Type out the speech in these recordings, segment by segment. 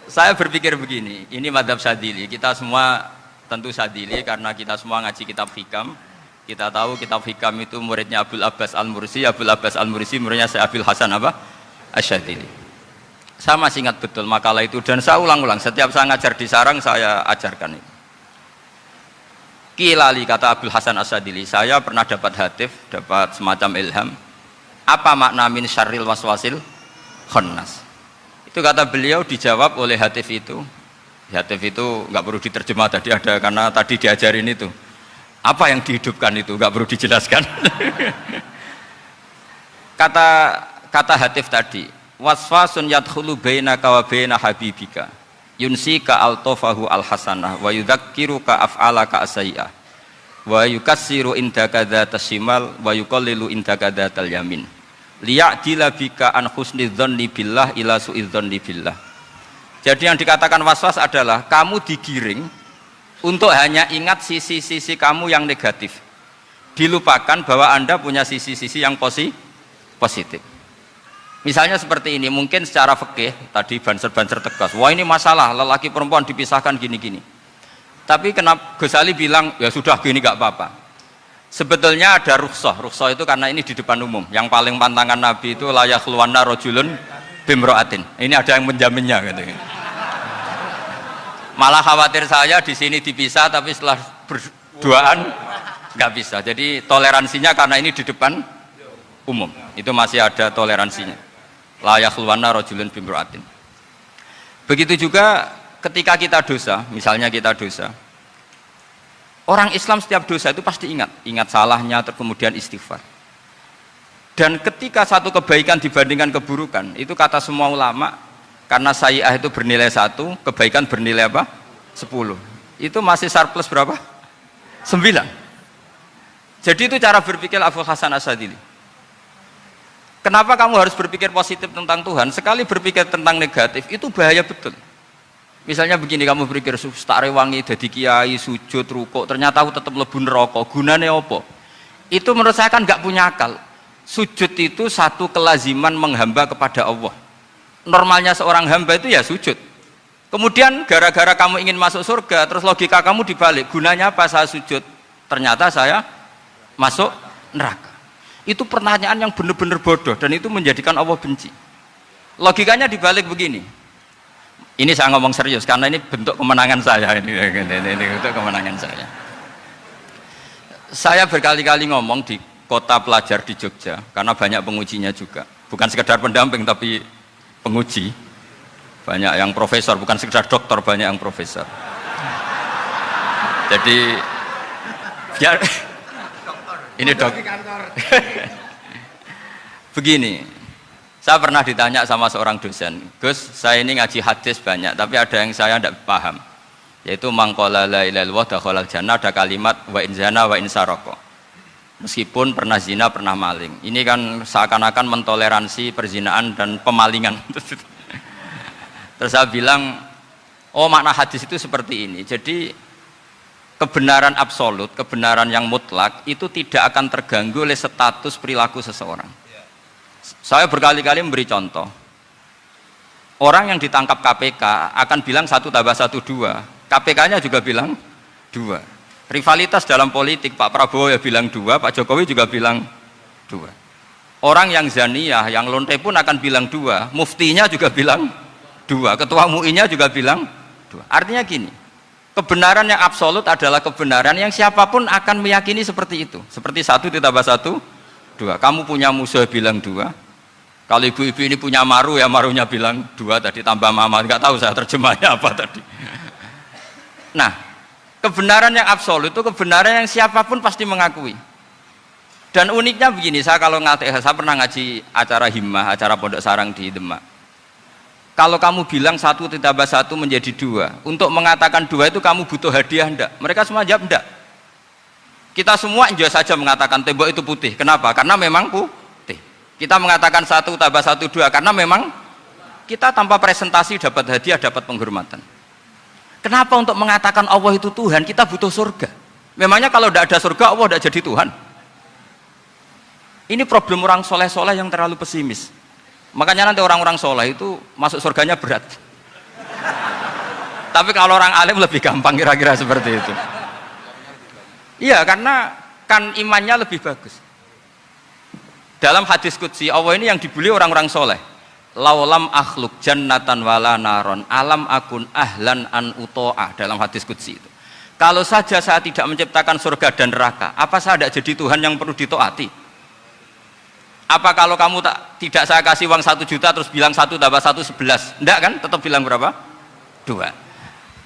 Saya berpikir begini, ini madhab Syadzili. Kita semua tentu Syadzili karena kita semua ngaji kitab hikam. Kita tahu kitab hikam itu muridnya Abul Abbas Al-Mursi. Abul Abbas Al-Mursi muridnya Syekh Abil Hasan apa? Asy-Syadzili. Saya masih ingat betul makalah itu dan saya ulang-ulang. Setiap saya ngajar di sarang saya ajarkan itu. Kilali kata Abul Hasan Asy-Syadzili, saya pernah dapat hatif, dapat semacam ilham. Apa makna min syarril waswasil khannas? Itu kata beliau dijawab oleh hatif itu. Hatif itu nggak perlu diterjemah tadi ada karena tadi diajarin itu. Apa yang dihidupkan itu nggak perlu dijelaskan. kata hatif tadi, waswasun yadkhulu bainaka wa baina habibika yunsika altofahu alhasanah wa yudzakiruka af'alaka asyi'ah wa yukassiru indaka dzatas shimal wa yuqallilu indaka dzatal yamin liya'dila bika an husnidzanni billah ila su'idzanni billah. Jadi yang dikatakan waswas adalah kamu digiring untuk hanya ingat sisi-sisi kamu yang negatif, dilupakan bahwa Anda punya sisi-sisi yang positif. Misalnya seperti ini, mungkin secara fikih tadi banser-banser tegas, wah ini masalah lelaki perempuan dipisahkan gini-gini, tapi kenapa Ghazali bilang ya sudah gini gak apa-apa. Sebetulnya ada rukhsah itu karena ini di depan umum. Yang paling pantangan Nabi itu la yakhluwanna rajulun bimra'atin. Ini ada yang menjaminnya gitu. Malah khawatir saya di sini dipisah tapi setelah berduaan nggak bisa. Jadi toleransinya karena ini di depan umum. Itu masih ada toleransinya. La yakhluwanna rajulun bimra'atin. Begitu juga ketika kita dosa, misalnya kita dosa. Orang Islam setiap dosa itu pasti ingat salahnya, kemudian istighfar. Dan ketika satu kebaikan dibandingkan keburukan, itu kata semua ulama, karena sayyi'ah itu bernilai 1, kebaikan bernilai apa? 10. Itu masih surplus berapa? 9. Jadi itu cara berpikir Abul Hasan Asy-Syadzili. Kenapa kamu harus berpikir positif tentang Tuhan? Sekali berpikir tentang negatif, itu bahaya betul. Misalnya begini, kamu berpikir tak rewangi jadi kiai sujud rukuk ternyata aku tetap lebu neraka, gunanya apa? Itu menurut saya kan nggak punya akal. Sujud itu satu kelaziman menghamba kepada Allah. Normalnya seorang hamba itu ya sujud. Kemudian gara-gara kamu ingin masuk surga, terus logika kamu dibalik, gunanya apa saya sujud? Ternyata saya masuk neraka. Itu pertanyaan yang benar-benar bodoh dan itu menjadikan Allah benci. Logikanya dibalik begini. Ini saya ngomong serius karena ini bentuk kemenangan saya ini bentuk kemenangan saya. Saya berkali-kali ngomong di kota pelajar di Jogja karena banyak pengujinya juga. Bukan sekedar pendamping tapi penguji. Banyak yang profesor, bukan sekedar dokter, banyak yang profesor. Jadi biar ini dok. Begini. Saya pernah ditanya sama seorang dosen, Gus, saya ini ngaji hadis banyak, tapi ada yang saya tidak paham, yaitu mangqala la ilaha illallah dakhalal jannah, ada kalimat wa in zana wa in saraka. Meskipun pernah zina, pernah maling. Ini kan seakan-akan mentoleransi perzinaan dan pemalingan. Terus saya bilang, oh makna hadis itu seperti ini. Jadi kebenaran absolut, kebenaran yang mutlak itu tidak akan terganggu oleh status perilaku seseorang. Saya berkali-kali memberi contoh. Orang yang ditangkap KPK akan bilang 1 tambah 1 2. KPK-nya juga bilang 2. Rivalitas dalam politik, Pak Prabowo ya bilang 2, Pak Jokowi juga bilang 2. Orang yang zaniyah, yang lonte pun akan bilang 2. Muftinya juga bilang 2. Ketua MUI-nya juga bilang 2. Artinya gini, kebenaran yang absolut adalah kebenaran yang siapapun akan meyakini seperti itu. Seperti 1 ditambah 1 2. Kamu punya musuh bilang 2. Kalau ibu-ibu ini punya maru ya marunya bilang 2 tadi tambah mama. Enggak tahu saya terjemahnya apa tadi. Nah, kebenaran yang absolut itu kebenaran yang siapapun pasti mengakui. Dan uniknya begini, saya kalau saya pernah ngaji acara himmah, acara pondok sarang di Demak. Kalau kamu bilang 1 ditambah 1 menjadi 2, untuk mengatakan 2 itu kamu butuh hadiah enggak? Mereka semua jawab enggak. Kita semua enjoy saja mengatakan tembok itu putih. Kenapa? Karena memang putih. Kita mengatakan 1 tambah 1 2 karena memang kita tanpa presentasi dapat hadiah, dapat penghormatan. Kenapa untuk mengatakan Allah itu Tuhan kita butuh surga? Memangnya kalau tidak ada surga Allah tidak jadi Tuhan? Ini problem orang soleh-soleh yang terlalu pesimis. Makanya nanti orang-orang soleh itu masuk surganya berat. Tapi kalau orang alim lebih gampang kira-kira seperti itu. Iya, karena kan imannya lebih bagus. Dalam hadis qudsi Allah ini yang dibuli orang-orang soleh. Laulam akhluk jannatan wala naron alam akun ahlan an uto'ah, dalam hadis qudsi itu. Kalau saja saya tidak menciptakan surga dan neraka, apa saya tidak jadi Tuhan yang perlu ditaati? Apa kalau kamu tidak saya kasih uang 1 juta terus bilang 1 tambah 1 11? Enggak kan? Tetap bilang berapa? 2.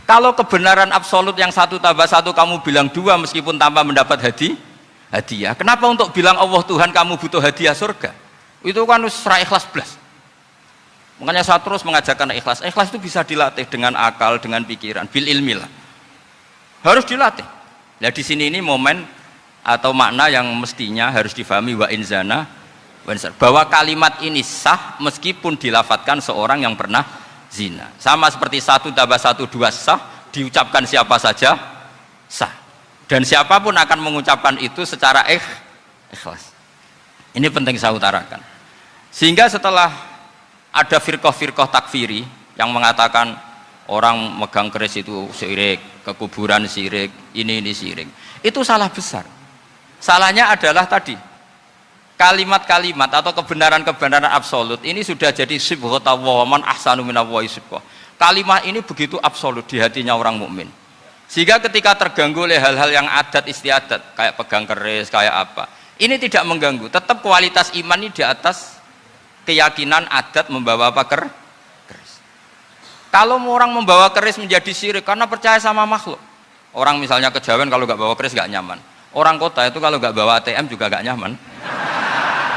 Kalau kebenaran absolut yang 1 tambah 1 kamu bilang 2 meskipun tanpa mendapat hadiah. Kenapa untuk bilang Allah Tuhan kamu butuh hadiah surga? Itu kan serai ikhlas belas. Makanya saya terus mengajarkan ikhlas. Ikhlas itu bisa dilatih dengan akal, dengan pikiran, bil ilmi lah. Harus dilatih. Nah di sini ini momen atau makna yang mestinya harus difahami wa inzana bahwa kalimat ini sah meskipun dilafatkan seorang yang pernah zina. Sama seperti 1 tambah 1 2 sah, diucapkan siapa saja sah. Dan siapapun akan mengucapkan itu secara ikhlas. Ini penting saya utarakan. Sehingga setelah ada firqah-firqah takfiri yang mengatakan orang megang keris itu syirik, ke kuburan syirik, ini syirik. Itu salah besar. Salahnya adalah tadi kalimat-kalimat atau kebenaran-kebenaran absolut ini sudah jadi sibghatullah man ahsanu minallahi sibghah. Kalimat ini begitu absolut di hatinya orang mukmin. Sehingga ketika terganggu oleh hal-hal yang adat istiadat kayak pegang keris, kayak apa, ini tidak mengganggu. Tetap kualitas iman ini di atas keyakinan adat membawa apa keris. Kalau orang membawa keris menjadi syirik karena percaya sama makhluk. Orang misalnya kejawen kalau nggak bawa keris nggak nyaman. Orang kota itu kalau nggak bawa ATM juga nggak nyaman.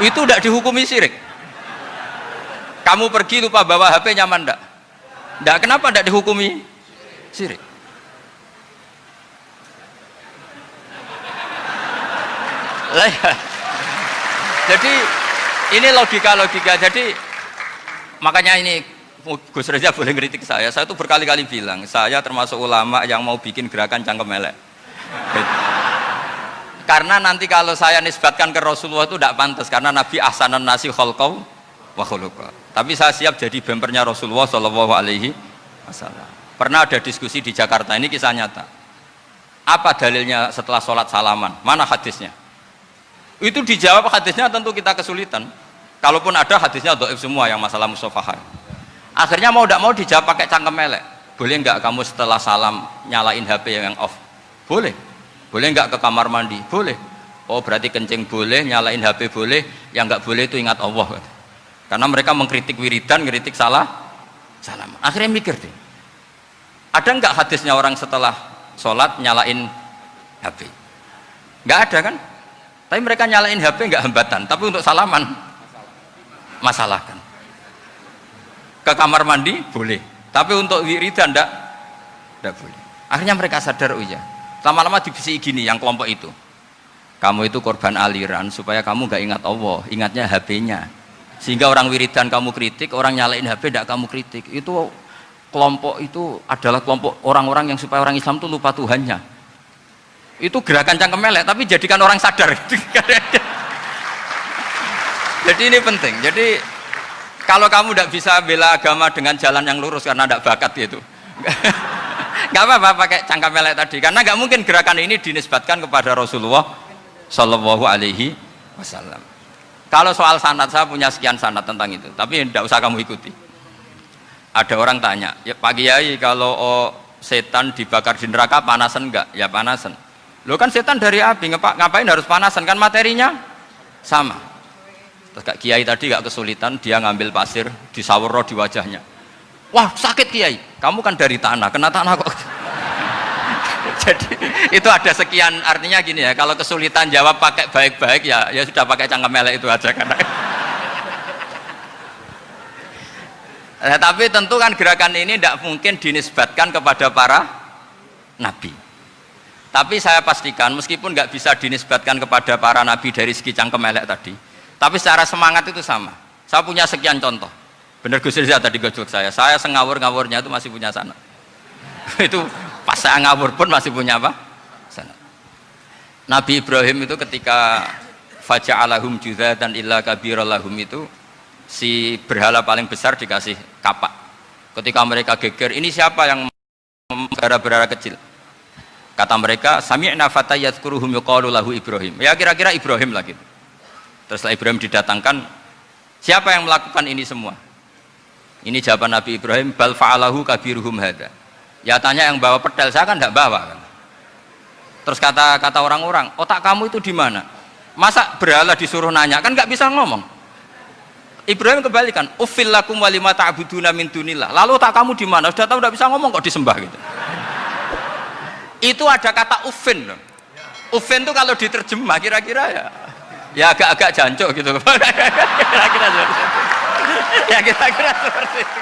Itu tidak dihukumi syirik. Kamu pergi lupa bawa HP nyaman enggak? Enggak, kenapa tidak dihukumi syirik? Jadi ini logika-logika. Jadi makanya ini Gus Reza boleh ngeritik saya itu berkali-kali bilang saya termasuk ulama yang mau bikin gerakan cangkem elek. Karena nanti kalau saya nisbatkan ke Rasulullah itu tidak pantas karena Nabi ahsanan nasi khalqaw wa khuluqa. Tapi saya siap jadi bempernya Rasulullah Shallallahu Alaihi Wasallam. Pernah ada diskusi di Jakarta, ini kisah nyata. Apa dalilnya setelah sholat salaman? Mana hadisnya? Itu dijawab hadisnya tentu kita kesulitan. Kalaupun ada hadisnya dhaif semua yang masalah musafahah. Akhirnya mau tidak mau dijawab pakai cangkem elek. Boleh nggak kamu setelah salam nyalain HP yang off? Boleh. Boleh nggak ke kamar mandi? Boleh. Oh berarti kencing boleh, nyalain HP boleh, yang nggak boleh itu ingat Allah. Karena mereka mengkritik wiridan, ngeritik salam. Akhirnya mikir deh, ada nggak hadisnya orang setelah sholat nyalain HP? Nggak ada kan? Tapi mereka nyalain HP nggak hambatan, tapi untuk salaman masalah kan? Ke kamar mandi boleh, tapi untuk wiridan nggak boleh. Akhirnya mereka sadar, oh iya. Lama-lama dibisi gini yang kelompok itu, kamu itu korban aliran supaya kamu gak ingat Allah, ingatnya HP-nya. Sehingga orang wiridan kamu kritik, orang nyalain HP tidak kamu kritik. Itu kelompok itu adalah kelompok orang-orang yang supaya orang Islam itu lupa Tuhannya. Itu gerakan cangkem elek, tapi jadikan orang sadar. Jadi ini penting. Jadi kalau kamu tidak bisa bela agama dengan jalan yang lurus karena tidak bakat gitu, nggak apa-apa pakai cangkem elek tadi, karena nggak mungkin gerakan ini dinisbatkan kepada Rasulullah Shallallahu Alaihi Wasallam. Kalau soal sanad, saya punya sekian sanad tentang itu, tapi tidak usah kamu ikuti. Ada orang tanya, ya Pak Kiai, kalau setan dibakar di neraka panasan enggak? Ya panasan. Lo kan setan dari api, ngapain harus panasan? Kan materinya sama. Terus Kak Kiai tadi gak kesulitan, dia ngambil pasir, disawero di wajahnya. Wah sakit Kiai, kamu kan dari tanah, kena tanah kok. Jadi itu ada sekian, artinya gini ya, kalau kesulitan jawab pakai baik-baik ya sudah pakai cangkem elek itu aja kan. Nah, tapi tentu kan gerakan ini tidak mungkin dinisbatkan kepada para nabi. Tapi saya pastikan meskipun nggak bisa dinisbatkan kepada para nabi dari segi cangkem elek tadi, tapi secara semangat itu sama. Saya punya sekian contoh. Bener Gus Rizal tadi gojok saya sengawur-ngawurnya itu masih punya sanad. Itu pas saya ngawur pun masih punya apa? Sanad. Nabi Ibrahim itu ketika faja'alahum juzatan illa kabiralahum itu si berhala paling besar dikasih kapak. Ketika mereka geger, ini siapa yang berhala kecil. Kata mereka, sami'na fata yadhkuruhum yuqalu lahu Ibrahim. Ya kira-kira Ibrahim lah gitu. Terus setelah Ibrahim didatangkan, siapa yang melakukan ini semua? Ini jawaban Nabi Ibrahim, bal fa'alahu kabiruhum hadza. Ya tanya yang bawa pedal, saya kan tidak bawa kan. Terus kata orang-orang, otak kamu itu di mana? Masa berhala disuruh nanya, kan nggak bisa ngomong. Ibrahim kembalikan, uffil lakum walima ta'buduna min dunillah. Lalu otak kamu di mana? Sudah tahu nggak bisa ngomong kok disembah gitu. Itu ada kata uffin loh. Uffin itu kalau diterjemah kira-kira ya agak-agak jancuk gitu. Kira-kira seperti itu.